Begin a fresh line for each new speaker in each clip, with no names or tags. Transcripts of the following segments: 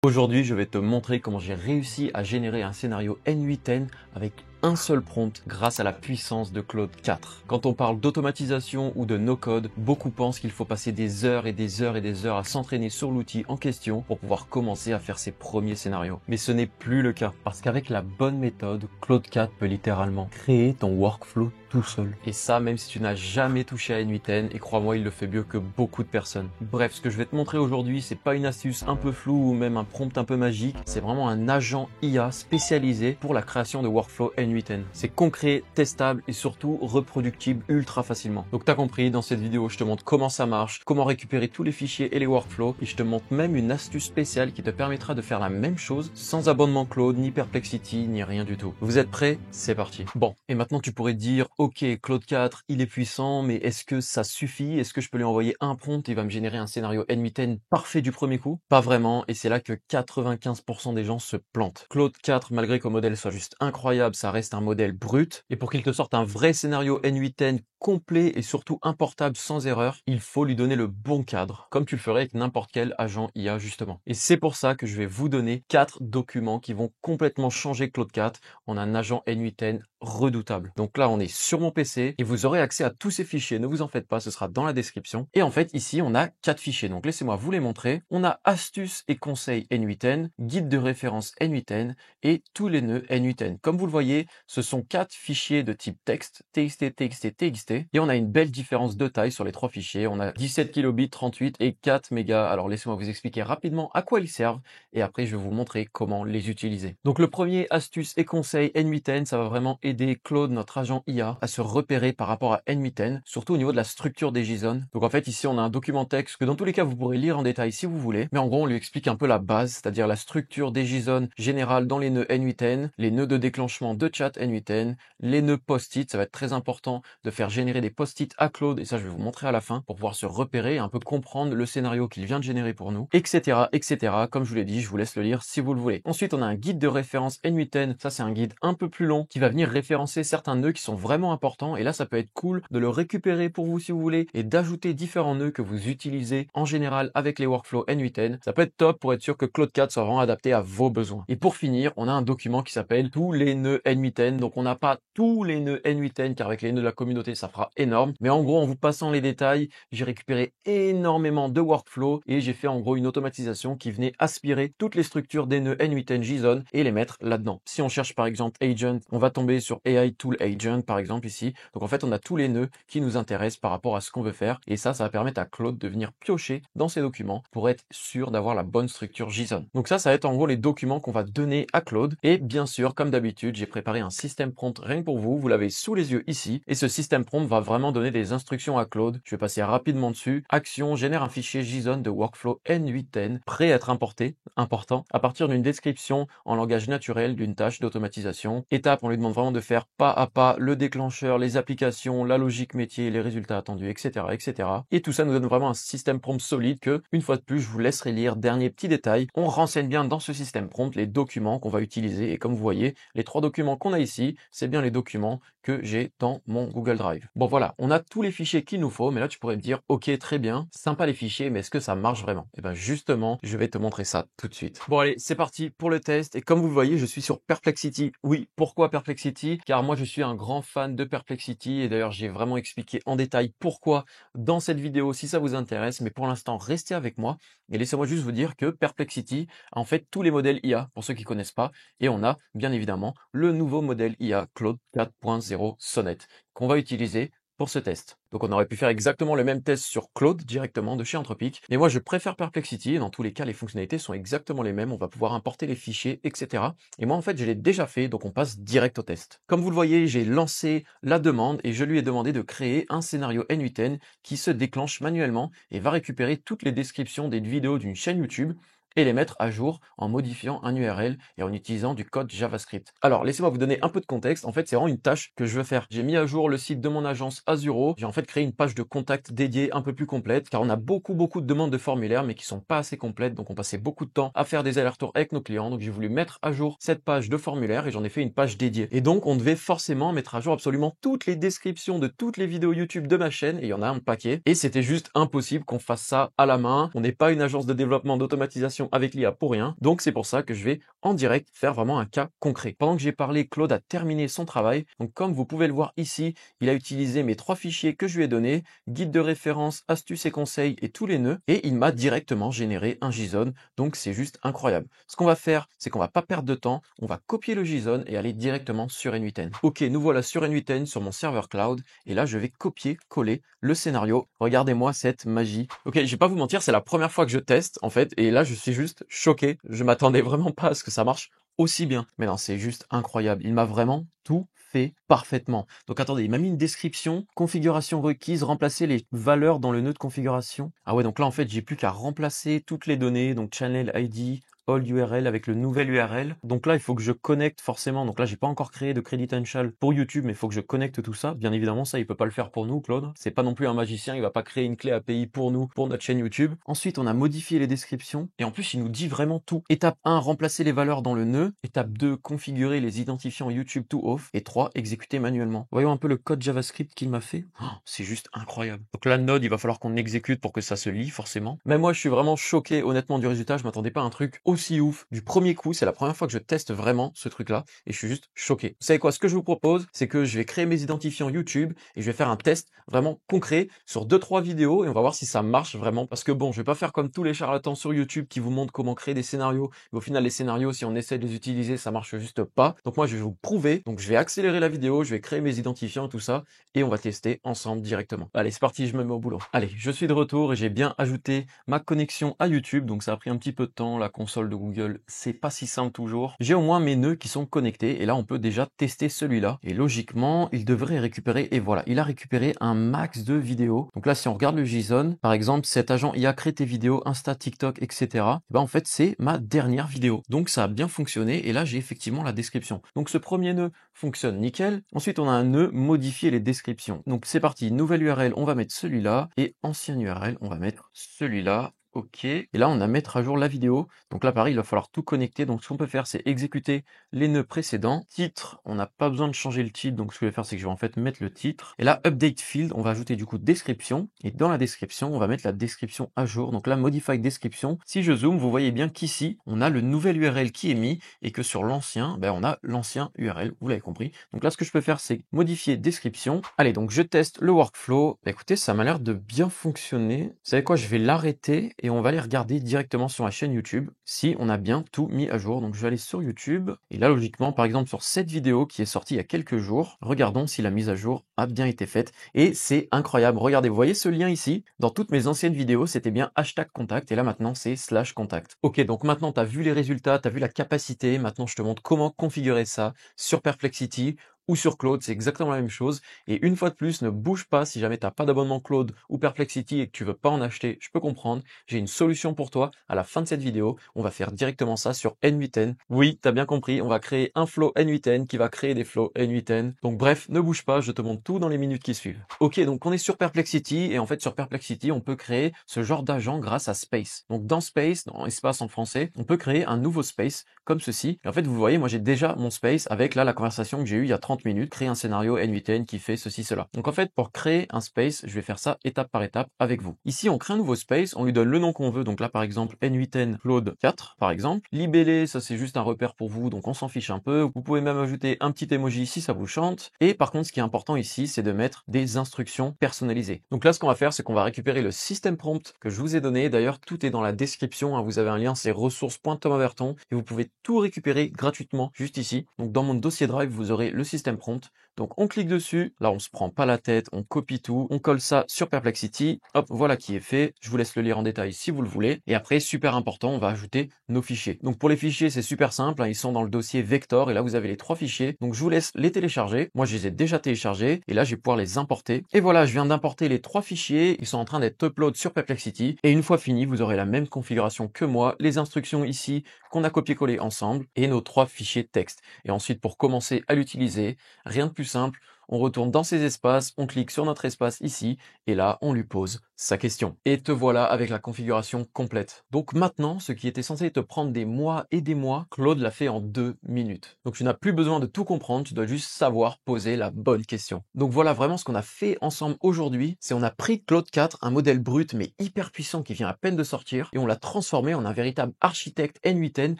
Aujourd'hui, je vais te montrer comment j'ai réussi à générer un scénario N8N avec un seul prompt grâce à la puissance de Claude 4. Quand on parle d'automatisation ou de no-code, beaucoup pensent qu'il faut passer des heures et des heures et des heures à s'entraîner sur l'outil en question pour pouvoir commencer à faire ses premiers scénarios. Mais ce n'est plus le cas, parce qu'avec la bonne méthode, Claude 4 peut littéralement créer ton workflow tout seul. Et ça, même si tu n'as jamais touché à N8N, et crois-moi, il le fait mieux que beaucoup de personnes. Bref, ce que je vais te montrer aujourd'hui, c'est pas une astuce un peu floue ou même un prompt un peu magique, c'est vraiment un agent IA spécialisé pour la création de workflow N8N. C'est concret, testable et surtout reproductible ultra facilement. Donc t'as compris, dans cette vidéo, je te montre comment ça marche, comment récupérer tous les fichiers et les workflows, et je te montre même une astuce spéciale qui te permettra de faire la même chose sans abonnement Claude, ni Perplexity, ni rien du tout. Vous êtes prêts? C'est parti. Bon, et maintenant tu pourrais te dire, ok, Claude 4, il est puissant, mais est-ce que ça suffit? Est-ce que je peux lui envoyer un prompt et il va me générer un scénario N8N parfait du premier coup? Pas vraiment, et c'est là que 95% des gens se plantent. Claude 4, malgré que le modèle soit juste incroyable, ça reste un modèle brut, et pour qu'il te sorte un vrai scénario N8N complet et surtout importable sans erreur, il faut lui donner le bon cadre, comme tu le ferais avec n'importe quel agent IA justement. Et c'est pour ça que je vais vous donner 4 documents qui vont complètement changer Claude 4 en un agent N8N redoutable. Donc là, on est sur mon PC et vous aurez accès à tous ces fichiers. Ne vous en faites pas, ce sera dans la description. Et en fait, ici, on a 4 fichiers. Donc laissez-moi vous les montrer. On a astuces et conseils N8N, guide de référence N8N et tous les nœuds N8N. Comme vous le voyez, ce sont 4 fichiers de type texte, TXT, TXT, TXT. Et on a une belle différence de taille sur les 3 fichiers. On a 17 kilobits, 38 et 4 mégas. Alors laissez-moi vous expliquer rapidement à quoi ils servent et après je vais vous montrer comment les utiliser. Donc le premier astuce et conseil N8N, ça va vraiment aider Claude, notre agent IA, à se repérer par rapport à N8N, surtout au niveau de la structure des JSON. Donc en fait ici on a un document texte que dans tous les cas vous pourrez lire en détail si vous voulez, mais en gros on lui explique un peu la base, c'est-à-dire la structure des JSON générale dans les nœuds N8N, les nœuds de déclenchement de chat N8N, les nœuds post-it, ça va être très important de faire générer des post-it à Claude, et ça je vais vous montrer à la fin pour pouvoir se repérer et un peu comprendre le scénario qu'il vient de générer pour nous, etc., etc. Comme je vous l'ai dit, je vous laisse le lire si vous le voulez. Ensuite on a un guide de référence N8N, ça c'est un guide un peu plus long qui va venir référencer certains nœuds qui sont vraiment importants, et là ça peut être cool de le récupérer pour vous si vous voulez et d'ajouter différents nœuds que vous utilisez en général avec les workflows N8N. Ça peut être top pour être sûr que Claude 4 soit vraiment adapté à vos besoins. Et pour finir, on a un document qui s'appelle tous les nœuds N8N. Donc on n'a pas tous les nœuds N8N car avec les nœuds de la communauté ça fera énorme, mais en gros en vous passant les détails, j'ai récupéré énormément de workflows et j'ai fait en gros une automatisation qui venait aspirer toutes les structures des nœuds N8N JSON et les mettre là-dedans. Si on cherche par exemple agent, on va tomber sur AI Tool Agent par exemple ici. Donc en fait on a tous les nœuds qui nous intéressent par rapport à ce qu'on veut faire, et ça va permettre à Claude de venir piocher dans ces documents pour être sûr d'avoir la bonne structure JSON. Donc ça va être en gros les documents qu'on va donner à Claude, et bien sûr comme d'habitude j'ai préparé un système prompt rien que pour vous, vous l'avez sous les yeux ici, et ce système prompt va vraiment donner des instructions à Claude. Je vais passer rapidement dessus. Action, génère un fichier JSON de workflow N8N prêt à être importé, important, à partir d'une description en langage naturel d'une tâche d'automatisation. Étape, on lui demande vraiment de faire pas à pas le déclencheur, les applications, la logique métier, les résultats attendus, etc., etc. Et tout ça nous donne vraiment un système prompt solide que, une fois de plus, je vous laisserai lire. Dernier petit détail, on renseigne bien dans ce système prompt les documents qu'on va utiliser, et comme vous voyez, les 3 documents qu'on a ici, c'est bien les documents que j'ai dans mon Google Drive. Bon voilà, on a tous les fichiers qu'il nous faut, mais là tu pourrais me dire, ok très bien, sympa les fichiers, mais est-ce que ça marche vraiment? Et bien justement, je vais te montrer ça tout de suite. Bon allez, c'est parti pour le test, et comme vous le voyez, je suis sur Perplexity. Oui, pourquoi Perplexity? Car moi je suis un grand fan de Perplexity, et d'ailleurs j'ai vraiment expliqué en détail pourquoi dans cette vidéo si ça vous intéresse, mais pour l'instant restez avec moi, et laissez-moi juste vous dire que Perplexity a en fait tous les modèles IA, pour ceux qui connaissent pas, et on a bien évidemment le nouveau modèle IA Claude 4.0 Sonnet qu'on va utiliser pour ce test. Donc on aurait pu faire exactement le même test sur Claude directement de chez Anthropic, mais moi je préfère Perplexity, et dans tous les cas les fonctionnalités sont exactement les mêmes, on va pouvoir importer les fichiers, etc. Et moi en fait je l'ai déjà fait, donc on passe direct au test. Comme vous le voyez, j'ai lancé la demande et je lui ai demandé de créer un scénario N8N qui se déclenche manuellement et va récupérer toutes les descriptions des vidéos d'une chaîne YouTube et les mettre à jour en modifiant un URL et en utilisant du code JavaScript. Alors, laissez-moi vous donner un peu de contexte. En fait, c'est vraiment une tâche que je veux faire. J'ai mis à jour le site de mon agence Azuro. J'ai en fait créé une page de contact dédiée un peu plus complète, car on a beaucoup de demandes de formulaires, mais qui sont pas assez complètes. Donc, on passait beaucoup de temps à faire des allers-retours avec nos clients. Donc, j'ai voulu mettre à jour cette page de formulaire et j'en ai fait une page dédiée. Et donc, on devait forcément mettre à jour absolument toutes les descriptions de toutes les vidéos YouTube de ma chaîne, et il y en a un paquet. Et c'était juste impossible qu'on fasse ça à la main. On n'est pas une agence de développement d'automatisation discussion avec l'IA pour rien. Donc c'est pour ça que je vais en direct faire vraiment un cas concret. Pendant que j'ai parlé, Claude a terminé son travail. Donc comme vous pouvez le voir ici, il a utilisé mes 3 fichiers que je lui ai donnés, guide de référence, astuces et conseils et tous les nœuds, et il m'a directement généré un JSON. Donc c'est juste incroyable. Ce qu'on va faire, c'est qu'on va pas perdre de temps, on va copier le JSON et aller directement sur N8N. Ok, nous voilà sur N8N sur mon serveur cloud, et là je vais copier, coller le scénario. Regardez-moi cette magie. Ok, je vais pas vous mentir, c'est la première fois que je teste en fait, et là je suis juste choqué. Je m'attendais vraiment pas à ce que ça marche aussi bien. Mais non, c'est juste incroyable. Il m'a vraiment tout fait parfaitement. Donc attendez, il m'a mis une description, configuration requise, remplacer les valeurs dans le nœud de configuration. Ah ouais, donc là en fait, j'ai plus qu'à remplacer toutes les données, donc channel ID, all URL avec le nouvel URL. Donc là, il faut que je connecte forcément. Donc là, j'ai pas encore créé de credential pour YouTube, mais il faut que je connecte tout ça. Bien évidemment, ça, il peut pas le faire pour nous, Claude. C'est pas non plus un magicien, il va pas créer une clé API pour nous, pour notre chaîne YouTube. Ensuite, on a modifié les descriptions. Et en plus, il nous dit vraiment tout. Étape 1, remplacer les valeurs dans le nœud. Étape 2, configurer les identifiants YouTube to off. Et 3, exécuter manuellement. Voyons un peu le code JavaScript qu'il m'a fait. Oh, c'est juste incroyable. Donc là, Node, il va falloir qu'on exécute pour que ça se lit, forcément. Mais moi, je suis vraiment choqué, honnêtement, du résultat. Je m'attendais pas à un truc aussi ouf du premier coup. C'est la première fois que je teste vraiment ce truc-là et je suis juste choqué. Vous savez quoi? Ce que je vous propose, c'est que je vais créer mes identifiants YouTube et je vais faire un test vraiment concret sur 2-3 vidéos et on va voir si ça marche vraiment. Parce que bon, je vais pas faire comme tous les charlatans sur YouTube qui vous montrent comment créer des scénarios. Mais au final, les scénarios, si on essaie de les utiliser, ça marche juste pas. Donc moi, je vais vous prouver. Donc je vais accélérer la vidéo, je vais créer mes identifiants, tout ça et on va tester ensemble directement. Allez, c'est parti, je me mets au boulot. Allez, je suis de retour et j'ai bien ajouté ma connexion à YouTube. Donc ça a pris un petit peu de temps. La console de Google, c'est pas si simple toujours. J'ai au moins mes nœuds qui sont connectés et là on peut déjà tester celui-là. Et logiquement, il devrait récupérer, et voilà, il a récupéré un max de vidéos. Donc là, si on regarde le JSON, par exemple, cet agent IA crée tes vidéos, Insta, TikTok, etc. Et ben en fait, c'est ma dernière vidéo. Donc ça a bien fonctionné et là j'ai effectivement la description. Donc ce premier nœud fonctionne nickel. Ensuite, on a un nœud modifier les descriptions. Donc c'est parti, nouvelle URL, on va mettre celui-là et ancienne URL, on va mettre celui-là. Ok, et là on a mettre à jour la vidéo. Donc là pareil, il va falloir tout connecter. Donc ce qu'on peut faire, c'est exécuter les nœuds précédents. Titre, on n'a pas besoin de changer le titre. Donc ce que je vais faire, c'est que je vais en fait mettre le titre. Et là, update field, on va ajouter du coup description. Et dans la description, on va mettre la description à jour. Donc là, modify description. Si je zoome, vous voyez bien qu'ici, on a le nouvel URL qui est mis et que sur l'ancien, on a l'ancien URL. Vous l'avez compris. Donc là, ce que je peux faire, c'est modifier description. Allez, donc je teste le workflow. Écoutez, ça m'a l'air de bien fonctionner. Vous savez quoi, je vais l'arrêter et on va aller regarder directement sur la chaîne YouTube si on a bien tout mis à jour. Donc je vais aller sur YouTube et là logiquement par exemple sur cette vidéo qui est sortie il y a quelques jours, regardons si la mise à jour a bien été faite et c'est incroyable. Regardez, vous voyez ce lien ici? Dans toutes mes anciennes vidéos c'était bien hashtag contact et là maintenant c'est slash contact. Ok, donc maintenant tu as vu les résultats, tu as vu la capacité, maintenant je te montre comment configurer ça sur Perplexity ou sur Claude, c'est exactement la même chose. Et une fois de plus, ne bouge pas si jamais t'as pas d'abonnement Claude ou Perplexity et que tu veux pas en acheter, je peux comprendre. J'ai une solution pour toi. À la fin de cette vidéo, on va faire directement ça sur N8N. Oui, t'as bien compris, on va créer un flow N8N qui va créer des flows N8N. Donc bref, ne bouge pas, je te montre tout dans les minutes qui suivent. Ok, donc on est sur Perplexity et en fait sur Perplexity, on peut créer ce genre d'agent grâce à Space. Donc dans Space, dans espace en français, on peut créer un nouveau Space comme ceci. Et en fait, vous voyez, moi j'ai déjà mon Space avec là la conversation que j'ai eue il y a 30 minutes, créer un scénario N8N qui fait ceci, cela. Donc en fait, pour créer un space, je vais faire ça étape par étape avec vous. Ici, on crée un nouveau space, on lui donne le nom qu'on veut. Donc là, par exemple, N8N Claude 4, par exemple. Libellé, ça c'est juste un repère pour vous, donc on s'en fiche un peu. Vous pouvez même ajouter un petit emoji si ça vous chante. Et par contre, ce qui est important ici, c'est de mettre des instructions personnalisées. Donc là, ce qu'on va faire, c'est qu'on va récupérer le système prompt que je vous ai donné. D'ailleurs, tout est dans la description, hein. Vous avez un lien, c'est ressources.thomaserton et vous pouvez tout récupérer gratuitement juste ici. Donc dans mon dossier Drive, vous aurez le système prompt. Donc on clique dessus, là on se prend pas la tête, on copie tout, on colle ça sur Perplexity, hop, voilà qui est fait, je vous laisse le lire en détail si vous le voulez, et après, super important, on va ajouter nos fichiers. Donc pour les fichiers, c'est super simple, hein, ils sont dans le dossier vector, et là vous avez les 3 fichiers, donc je vous laisse les télécharger, moi je les ai déjà téléchargés, et là je vais pouvoir les importer, et voilà, je viens d'importer les 3 fichiers, ils sont en train d'être upload sur Perplexity, et une fois fini, vous aurez la même configuration que moi, les instructions ici, qu'on a copié-collé ensemble, et nos 3 fichiers texte. Et ensuite, pour commencer à l'utiliser, rien de plus simple, on retourne dans ces espaces, on clique sur notre espace ici, et là, on lui pose sa question. Et te voilà avec la configuration complète. Donc maintenant, ce qui était censé te prendre des mois et des mois, Claude l'a fait en 2 minutes. Donc tu n'as plus besoin de tout comprendre, tu dois juste savoir poser la bonne question. Donc voilà vraiment ce qu'on a fait ensemble aujourd'hui, c'est on a pris Claude 4, un modèle brut mais hyper puissant qui vient à peine de sortir, et on l'a transformé en un véritable architecte N8N,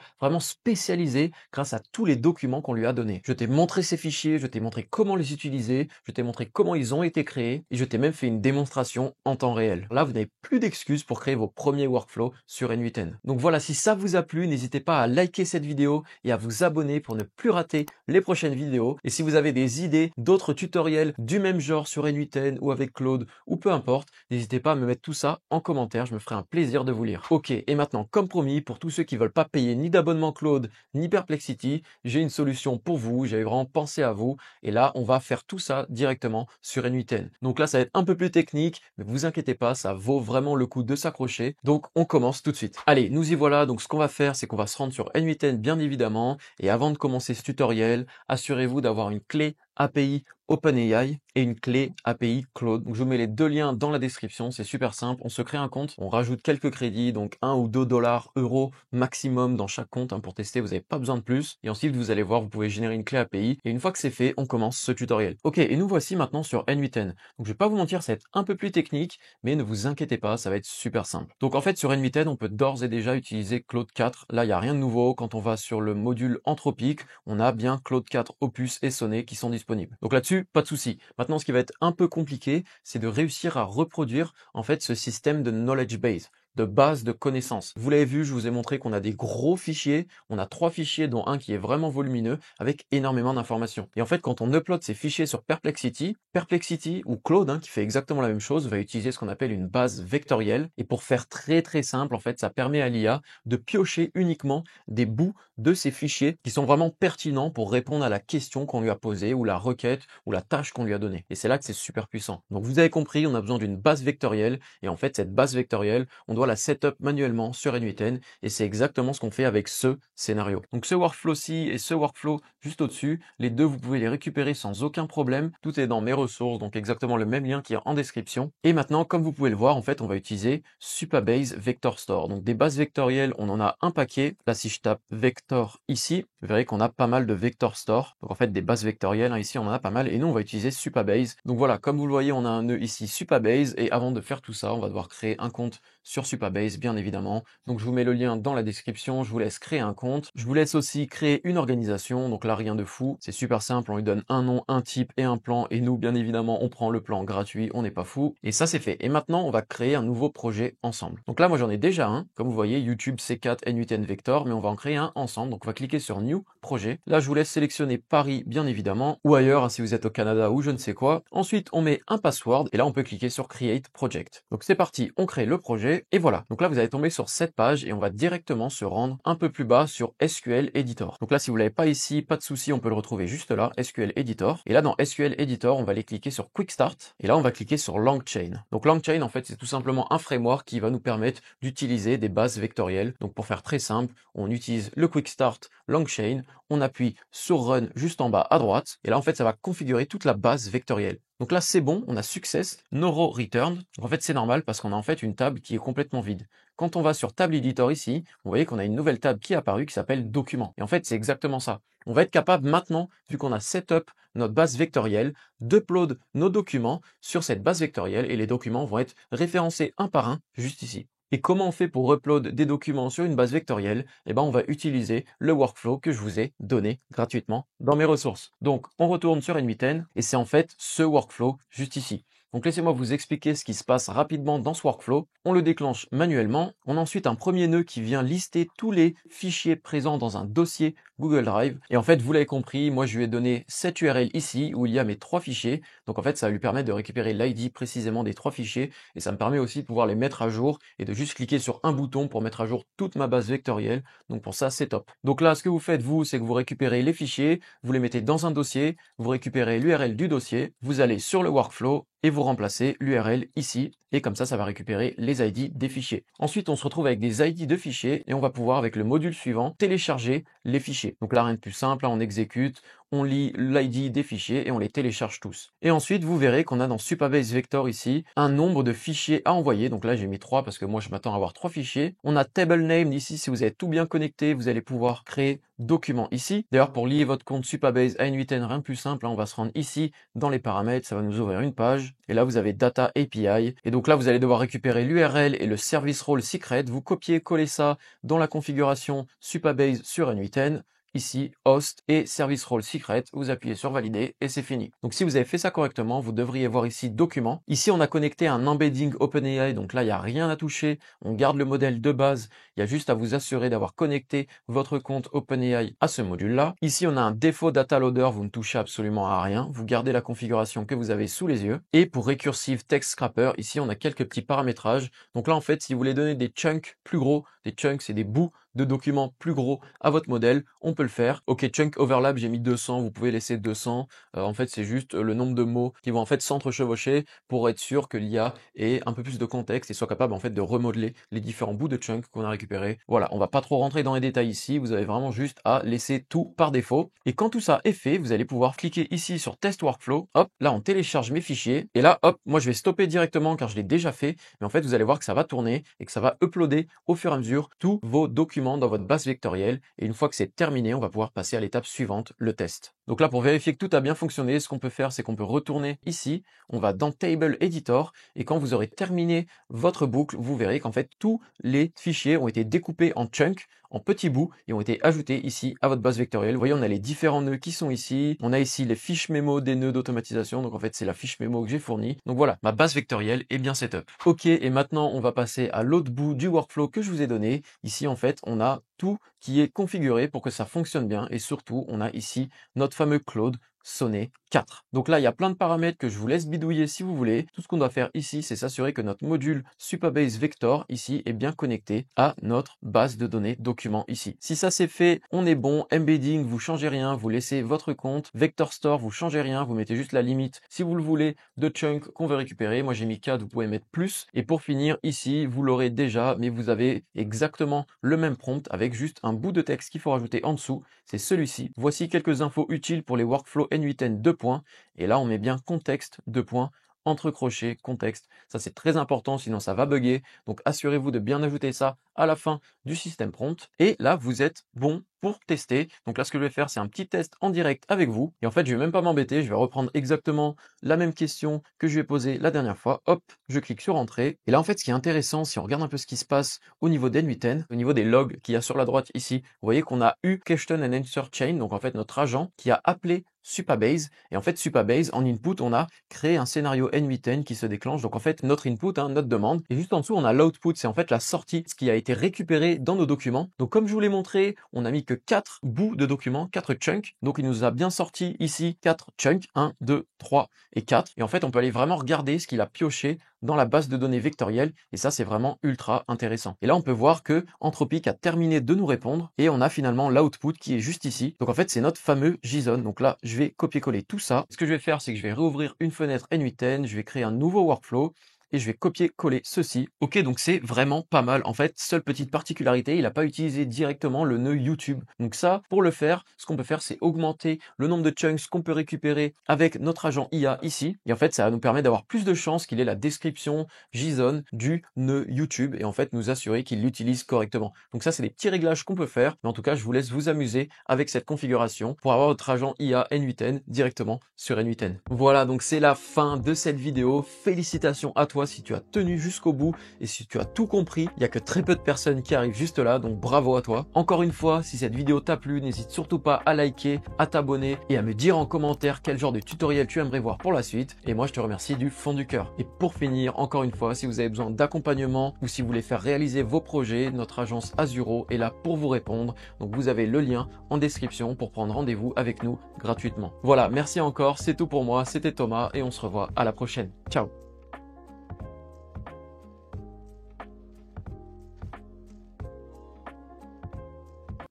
vraiment spécialisé grâce à tous les documents qu'on lui a donnés. Je t'ai montré ces fichiers, je t'ai montré comment les utiliser, je t'ai montré comment ils ont été créés, et je t'ai même fait une démonstration en temps réel. Là, vous n'avez plus d'excuses pour créer vos premiers workflows sur N8N. Donc voilà, si ça vous a plu, n'hésitez pas à liker cette vidéo et à vous abonner pour ne plus rater les prochaines vidéos. Et si vous avez des idées d'autres tutoriels du même genre sur N8N ou avec Claude ou peu importe, n'hésitez pas à me mettre tout ça en commentaire, je me ferai un plaisir de vous lire. Ok, et maintenant, comme promis, pour tous ceux qui veulent pas payer ni d'abonnement Claude ni Perplexity, j'ai une solution pour vous, j'avais vraiment pensé à vous, et là, on va faire tout ça directement sur N8N. Donc là, ça va être un peu plus technique, mais vous inquiétez pas, ça vaut vraiment le coup de s'accrocher. Donc on commence tout de suite. Allez, nous y voilà. Donc ce qu'on va faire, c'est qu'on va se rendre sur N8N bien évidemment. Et avant de commencer ce tutoriel, assurez-vous d'avoir une clé API OpenAI et une clé API Claude. Donc je vous mets les deux liens dans la description, c'est super simple. On se crée un compte, on rajoute quelques crédits, donc 1 ou 2 dollars, euros maximum dans chaque compte pour tester, vous n'avez pas besoin de plus. Et ensuite, vous allez voir, vous pouvez générer une clé API. Et une fois que c'est fait, on commence ce tutoriel. Ok, et nous voici maintenant sur N8N. Donc je vais pas vous mentir, ça va être un peu plus technique, mais ne vous inquiétez pas, ça va être super simple. Donc en fait, sur N8N, on peut d'ores et déjà utiliser Claude 4. Là, il n'y a rien de nouveau. Quand on va sur le module anthropique, on a bien Claude 4 Opus et Sonnet qui sont disponibles. Donc là-dessus, pas de souci. Maintenant, ce qui va être un peu compliqué, c'est de réussir à reproduire en fait ce système de knowledge base, de base de connaissances. Vous l'avez vu, je vous ai montré qu'on a des gros fichiers. On a 3 fichiers, dont un qui est vraiment volumineux, avec énormément d'informations. Et en fait, quand on upload ces fichiers sur Perplexity, Perplexity ou Claude, qui fait exactement la même chose, va utiliser ce qu'on appelle une base vectorielle. Et pour faire très simple, en fait, ça permet à l'IA de piocher uniquement des bouts de ces fichiers qui sont vraiment pertinents pour répondre à la question qu'on lui a posée, ou la requête, ou la tâche qu'on lui a donnée. Et c'est là que c'est super puissant. Donc vous avez compris, on a besoin d'une base vectorielle. Et en fait, cette base vectorielle, on doit la setup manuellement sur N8N, et c'est exactement ce qu'on fait avec ce scénario. Donc ce workflow-ci et ce workflow juste au-dessus, les deux vous pouvez les récupérer sans aucun problème, tout est dans mes ressources, donc exactement le même lien qui est en description. Et maintenant, comme vous pouvez le voir, en fait on va utiliser Supabase Vector Store. Donc des bases vectorielles, on en a un paquet. Là si je tape Vector ici, vous verrez qu'on a pas mal de Vector Store. Donc en fait des bases vectorielles, ici on en a pas mal, et nous on va utiliser Supabase. Donc voilà, comme vous le voyez, on a un nœud ici Supabase, et avant de faire tout ça, on va devoir créer un compte sur Supabase, bien évidemment. Donc je vous mets le lien dans la description, je vous laisse créer un compte. Je vous laisse aussi créer une organisation, donc là rien de fou, c'est super simple, on lui donne un nom, un type et un plan, et nous bien évidemment on prend le plan gratuit, on n'est pas fou, et ça c'est fait. Et maintenant on va créer un nouveau projet ensemble. Donc là moi j'en ai déjà un, comme vous voyez, YouTube C4 N8N Vector, mais on va en créer un ensemble, donc on va cliquer sur New Projet. Là je vous laisse sélectionner Paris bien évidemment, ou ailleurs si vous êtes au Canada ou je ne sais quoi. Ensuite on met un password, et là on peut cliquer sur Create Project. Donc c'est parti, on crée le projet. Et voilà, donc là vous allez tomber sur cette page et on va directement se rendre un peu plus bas sur SQL Editor. Donc là si vous l'avez pas ici, pas de souci, on peut le retrouver juste là, SQL Editor. Et là dans SQL Editor, on va aller cliquer sur Quick Start et là on va cliquer sur LangChain. Donc LangChain en fait c'est tout simplement un framework qui va nous permettre d'utiliser des bases vectorielles. Donc pour faire très simple, on utilise le Quick Start LangChain, on appuie sur Run juste en bas à droite et là en fait ça va configurer toute la base vectorielle. Donc là c'est bon, on a success, no row returned. Donc en fait c'est normal parce qu'on a en fait une table qui est complètement vide. Quand on va sur Table Editor ici, vous voyez qu'on a une nouvelle table qui est apparue qui s'appelle Documents. Et en fait c'est exactement ça. On va être capable maintenant, vu qu'on a setup notre base vectorielle, d'upload nos documents sur cette base vectorielle et les documents vont être référencés un par un juste ici. Et comment on fait pour upload des documents sur une base vectorielle? Eh ben, on va utiliser le workflow que je vous ai donné gratuitement dans mes ressources. Donc, on retourne sur N8N et c'est en fait ce workflow juste ici. Donc laissez-moi vous expliquer ce qui se passe rapidement dans ce workflow. On le déclenche manuellement. On a ensuite un premier nœud qui vient lister tous les fichiers présents dans un dossier Google Drive. Et en fait, vous l'avez compris, moi je lui ai donné cette URL ici où il y a mes 3 fichiers. Donc en fait, ça va lui permettre de récupérer l'ID précisément des 3 fichiers. Et ça me permet aussi de pouvoir les mettre à jour et de juste cliquer sur un bouton pour mettre à jour toute ma base vectorielle. Donc pour ça, c'est top. Donc là, ce que vous faites, vous, c'est que vous récupérez les fichiers, vous les mettez dans un dossier, vous récupérez l'URL du dossier, vous allez sur le workflow et vous remplacez l'URL ici, et comme ça va récupérer les ID des fichiers. Ensuite, on se retrouve avec des ID de fichiers, et on va pouvoir, avec le module suivant, télécharger les fichiers. Donc là, rien de plus simple, là, on exécute, on lit l'ID des fichiers et on les télécharge tous. Et ensuite, vous verrez qu'on a dans Supabase Vector ici un nombre de fichiers à envoyer. Donc là, j'ai mis 3 parce que moi, je m'attends à avoir 3 fichiers. On a Table Name ici. Si vous avez tout bien connecté, vous allez pouvoir créer document ici. D'ailleurs, pour lier votre compte Supabase à N8N, rien de plus simple. Là, on va se rendre ici dans les paramètres. Ça va nous ouvrir une page. Et là, vous avez Data API. Et donc là, vous allez devoir récupérer l'URL et le service role secret. Vous copiez, collez ça dans la configuration Supabase sur N8N. Ici, host et service role secret, vous appuyez sur valider et c'est fini. Donc si vous avez fait ça correctement, vous devriez voir ici document. Ici, on a connecté un embedding OpenAI, donc là, il n'y a rien à toucher. On garde le modèle de base. Il y a juste à vous assurer d'avoir connecté votre compte OpenAI à ce module-là. Ici, on a un défaut data loader, vous ne touchez absolument à rien. Vous gardez la configuration que vous avez sous les yeux. Et pour Recursive Text Scraper, ici, on a quelques petits paramétrages. Donc là, en fait, si vous voulez donner des chunks plus gros, des chunks, c'est des bouts de documents plus gros à votre modèle, on peut le faire. Ok, chunk overlap, j'ai mis 200, vous pouvez laisser 200. En fait, c'est juste le nombre de mots qui vont en fait s'entrechevaucher pour être sûr que l'IA ait un peu plus de contexte et soit capable en fait de remodeler les différents bouts de chunk qu'on a récupérés. Voilà, on va pas trop rentrer dans les détails ici, vous avez vraiment juste à laisser tout par défaut. Et quand tout ça est fait, vous allez pouvoir cliquer ici sur Test Workflow. Hop, là on télécharge mes fichiers. Et là, hop, moi je vais stopper directement car je l'ai déjà fait. Mais en fait, vous allez voir que ça va tourner et que ça va uploader au fur et à mesure tous vos documents dans votre base vectorielle et une fois que c'est terminé, on va pouvoir passer à l'étape suivante, le test. Donc là, pour vérifier que tout a bien fonctionné, ce qu'on peut faire, c'est qu'on peut retourner ici, on va dans Table Editor et quand vous aurez terminé votre boucle, vous verrez qu'en fait, tous les fichiers ont été découpés en chunks, en petits bouts et ont été ajoutés ici à votre base vectorielle. Vous voyez, on a les différents nœuds qui sont ici. On a ici les fiches mémo des nœuds d'automatisation. Donc en fait, c'est la fiche mémo que j'ai fournie. Donc voilà, ma base vectorielle est bien setup. Ok, et maintenant, on va passer à l'autre bout du workflow que je vous ai donné. Ici, en fait, on a tout qui est configuré pour que ça fonctionne bien. Et surtout, on a ici notre fameux Claude Sonnet 4. Donc là, il y a plein de paramètres que je vous laisse bidouiller si vous voulez. Tout ce qu'on doit faire ici, c'est s'assurer que notre module Supabase Vector ici est bien connecté à notre base de données document ici. Si ça c'est fait, on est bon. Embedding, vous changez rien, vous laissez votre compte. Vector Store, vous changez rien, vous mettez juste la limite si vous le voulez de chunk qu'on veut récupérer. Moi j'ai mis 4, vous pouvez mettre plus. Et pour finir, ici, vous l'aurez déjà, mais vous avez exactement le même prompt avec juste un bout de texte qu'il faut rajouter en dessous. C'est celui-ci. Voici quelques infos utiles pour les workflows N8N 2 points. Et là, on met bien contexte 2 points. Entre crochets, contexte, ça c'est très important, sinon ça va bugger. Donc assurez-vous de bien ajouter ça à la fin du système prompt. Et là, vous êtes bon pour tester. Donc là, ce que je vais faire, c'est un petit test en direct avec vous. Et en fait, je vais même pas m'embêter, je vais reprendre exactement la même question que je lui ai posée la dernière fois. Hop, je clique sur Entrée. Et là, en fait, ce qui est intéressant, si on regarde un peu ce qui se passe au niveau d'N8N, au niveau des logs qu'il y a sur la droite ici, vous voyez qu'on a eu Question and Answer Chain, donc en fait, notre agent qui a appelé Supabase. Et en fait, Supabase, en input, on a créé un scénario N8N qui se déclenche. Donc en fait, notre input, notre demande. Et juste en dessous, on a l'output, c'est en fait la sortie, ce qui a été récupéré dans nos documents. Donc comme je vous l'ai montré, on a mis que 4 bouts de documents, 4 chunks. Donc il nous a bien sorti ici 4 chunks, 1, 2, 3 et 4. Et en fait, on peut aller vraiment regarder ce qu'il a pioché dans la base de données vectorielle et ça c'est vraiment ultra intéressant. Et là on peut voir que Anthropic a terminé de nous répondre et on a finalement l'output qui est juste ici. Donc en fait c'est notre fameux JSON. Donc là je vais copier-coller tout ça. Ce que je vais faire c'est que je vais réouvrir une fenêtre N8N, je vais créer un nouveau workflow et je vais copier-coller ceci. Ok, donc c'est vraiment pas mal. En fait, seule petite particularité, il n'a pas utilisé directement le nœud YouTube. Donc ça, pour le faire, ce qu'on peut faire, c'est augmenter le nombre de chunks qu'on peut récupérer avec notre agent IA ici. Et en fait, ça va nous permettre d'avoir plus de chances qu'il ait la description JSON du nœud YouTube et en fait, nous assurer qu'il l'utilise correctement. Donc ça, c'est des petits réglages qu'on peut faire. Mais en tout cas, je vous laisse vous amuser avec cette configuration pour avoir votre agent IA N8N directement sur N8N. Voilà, donc c'est la fin de cette vidéo. Félicitations à toi si tu as tenu jusqu'au bout et si tu as tout compris. Il n'y a que très peu de personnes qui arrivent juste là, donc bravo à toi. Encore une fois, si cette vidéo t'a plu, n'hésite surtout pas à liker, à t'abonner et à me dire en commentaire quel genre de tutoriel tu aimerais voir pour la suite. Et moi, je te remercie du fond du cœur. Et pour finir, encore une fois, si vous avez besoin d'accompagnement ou si vous voulez faire réaliser vos projets, notre agence Azuro est là pour vous répondre. Donc vous avez le lien en description pour prendre rendez-vous avec nous gratuitement. Voilà, merci encore, c'est tout pour moi, c'était Thomas et on se revoit à la prochaine. Ciao!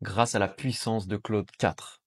Grâce à la puissance de Claude 4.